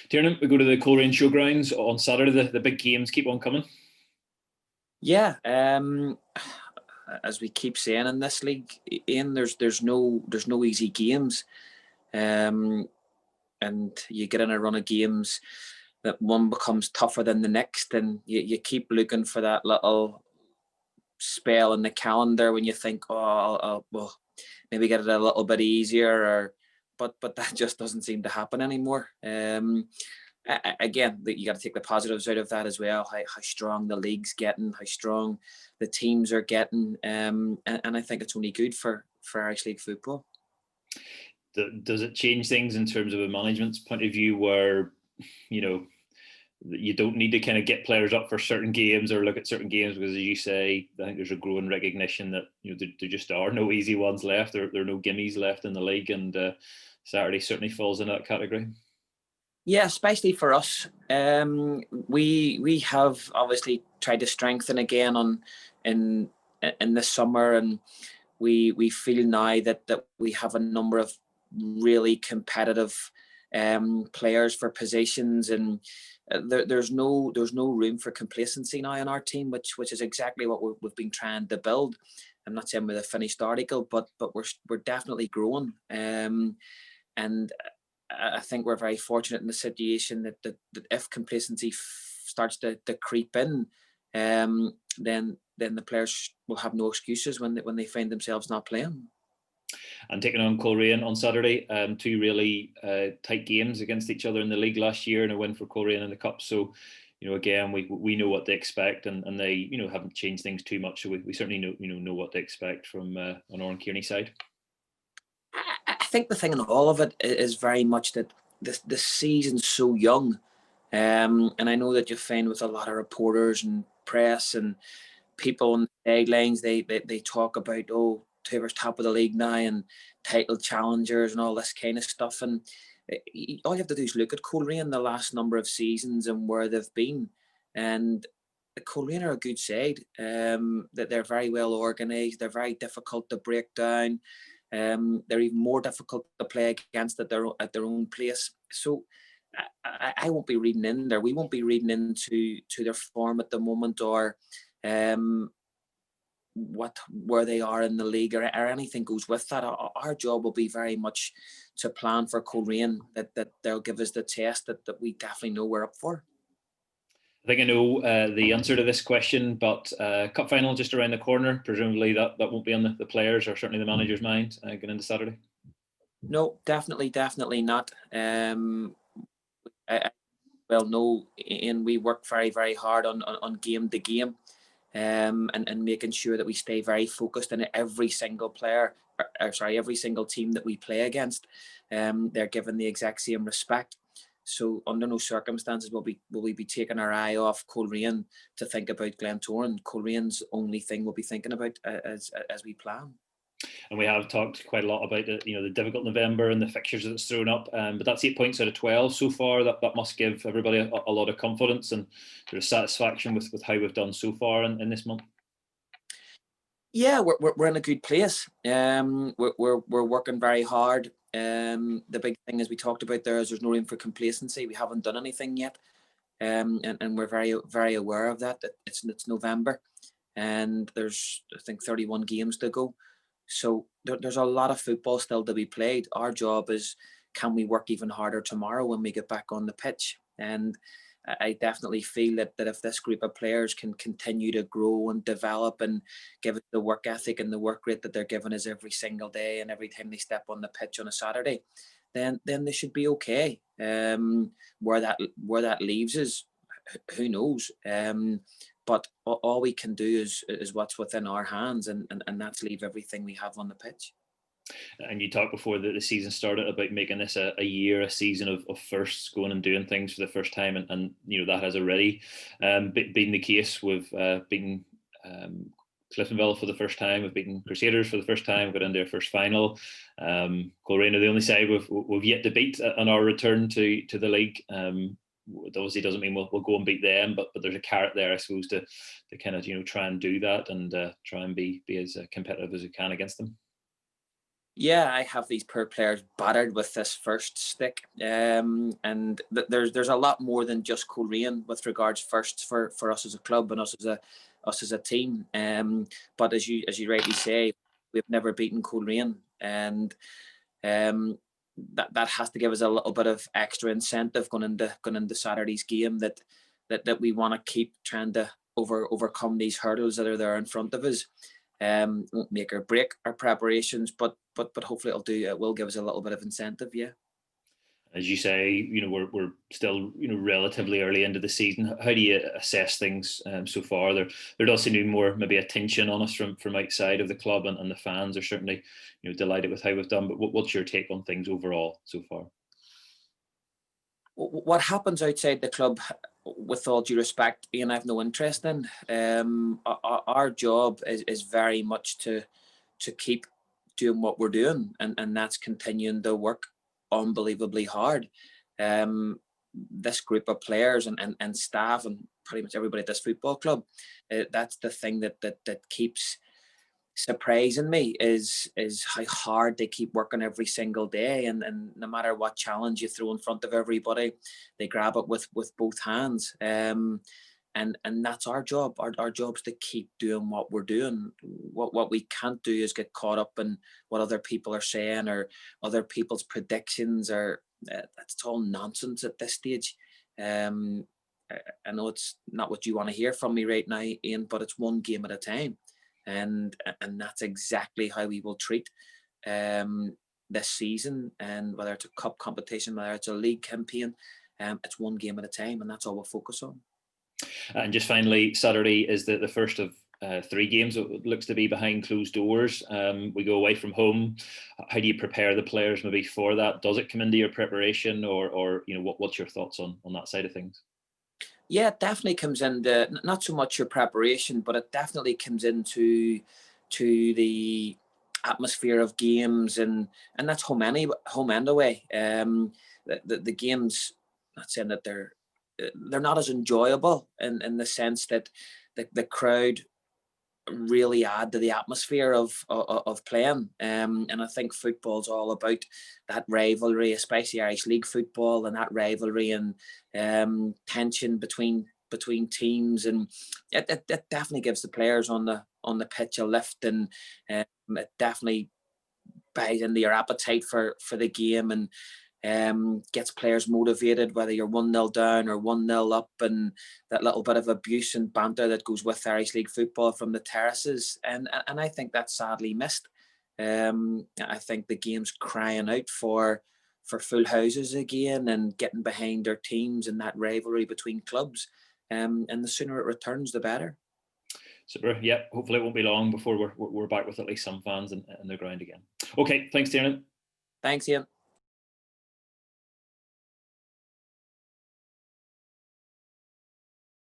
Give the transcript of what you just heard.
Tiernan, we go to the Coleraine Showgrounds on Saturday. The big games keep on coming. Yeah, as we keep saying in this league, Ian, there's no easy games, and you get in a run of games that one becomes tougher than the next, and you keep looking for that little spell in the calendar when you think, well, maybe get it a little bit easier, but that just doesn't seem to happen anymore. Again, you got to take the positives out of that as well. How strong the league's getting, how strong the teams are getting, and I think it's only good for Irish League football. Does it change things in terms of a management's point of view, where you don't need to kind of get players up for certain games or look at certain games, because as you say, I think there's a growing recognition that there just are no easy ones left. There are no gimmies left in the league, and Saturday certainly falls in that category. Yeah, especially for us. We have obviously tried to strengthen again in this summer, and we feel now that we have a number of really competitive players for positions, and there's no room for complacency now in our team, which is exactly what we've been trying to build. I'm not saying we're the finished article, but we're definitely growing, and I think we're very fortunate in the situation that if complacency starts to creep in, then the players will have no excuses when they find themselves not playing. And taking on Coleraine on Saturday, two really tight games against each other in the league last year, and a win for Coleraine in the cup. So, again, we know what they expect, and they haven't changed things too much. So we certainly know what they expect from on Oran Kearney side. I think the thing in all of it is very much that the season's so young, and I know that you find with a lot of reporters and press and people on the sidelines, they talk about whoever's top of the league now and title challengers and all this kind of stuff, and all you have to do is look at Coleraine the last number of seasons and where they've been, and Coleraine are a good side. That they're very well organised, they're very difficult to break down. They're even more difficult to play against at their own place. So I won't be reading in there. We won't be reading into their form at the moment, or where they are in the league, or anything goes with that. Our job will be very much to plan for Coleraine, that they'll give us the test that we definitely know we're up for. I think I know the answer to this question, but cup final just around the corner. Presumably that won't be on the players or certainly the manager's mind going into Saturday. No, definitely not. We work very, very hard on game to game, and making sure that we stay very focused in every single player. Every single team that we play against. They're given the exact same respect. So under no circumstances will we be taking our eye off Coleraine to think about Glentoran. Colerane's only thing we'll be thinking about as we plan. And we have talked quite a lot about the difficult November and the fixtures that it's thrown up. But that's 8 points out of 12 so far. That must give everybody a lot of confidence and sort of satisfaction with how we've done so far in this month. Yeah, we're in a good place. We're working very hard. The big thing, as we talked about there, is there's no room for complacency. We haven't done anything yet, and we're very, very aware of that. It's November, and there's, I think, 31 games to go. So there's a lot of football still to be played. Our job is, can we work even harder tomorrow when we get back on the pitch? And I definitely feel that if this group of players can continue to grow and develop and give it the work ethic and the work rate that they're giving us every single day and every time they step on the pitch on a Saturday, then they should be okay. Where that leaves us, who knows? But all we can do is what's within our hands, and that's leave everything we have on the pitch. And you talked before that the season started about making this a season of firsts, going and doing things for the first time, and that has already been the case. We've beaten Cliftonville for the first time, we've beaten Crusaders for the first time, got into their first final. Coleraine are the only side we've yet to beat on our return to the league. It obviously doesn't mean we'll go and beat them, but there's a carrot there, I suppose, to kind of try and do that and try and be as competitive as we can against them. Yeah, I have these poor players battered with this first stick, and there's a lot more than just Coleraine with regards firsts for us as a club and us as a team. But as you rightly say, we've never beaten Coleraine, and um, that has to give us a little bit of extra incentive going into Saturday's game, that we want to keep trying to overcome these hurdles that are there in front of us. Won't make or break our preparations, but hopefully it will give us a little bit of incentive. Yeah. As you say, we're still relatively early into the season. How do you assess things so far? There does seem to be more maybe attention on us from outside of the club, and the fans are certainly delighted with how we've done. But what's your take on things overall so far? What happens outside the club, with all due respect, Ian, I have no interest in. Our job is very much to keep doing what we're doing, and that's continuing to work unbelievably hard. This group of players and staff and pretty much everybody at this football club, that's the thing that keeps surprising me, is how hard they keep working every single day, and no matter what challenge you throw in front of everybody, they grab it with both hands. And that's our job. Our job is to keep doing what we're doing. What we can't do is get caught up in what other people are saying or other people's predictions, or that's all nonsense at this stage. I know it's not what you want to hear from me right now, Ian, but it's one game at a time, and that's exactly how we will treat this season. And whether it's a cup competition, whether it's a league campaign, it's one game at a time, and that's all we'll focus on. And just finally, Saturday is the first of 3 games. It looks to be behind closed doors. We go away from home. How do you prepare the players maybe for that? Does it come into your preparation, or what's your thoughts on that side of things? Yeah, it definitely comes into not so much your preparation, but it definitely comes into the atmosphere of games, and that's home and away. The games, not saying that they're not as enjoyable in the sense that the crowd really add to the atmosphere of playing. And I think football's all about that rivalry, especially Irish League football, and that rivalry and tension between teams, and it definitely gives the players on the pitch a lift, and it definitely buys into your appetite for the game, and gets players motivated, whether you're 1-0 down or 1-0 up, and that little bit of abuse and banter that goes with Irish League football from the terraces. And I think that's sadly missed. I think the game's crying out for full houses again, and getting behind their teams, and that rivalry between clubs. And the sooner it returns, the better. Super. Yeah, hopefully it won't be long before we're back with at least some fans in the ground again. Okay, thanks, Tiernan. Thanks, Ian.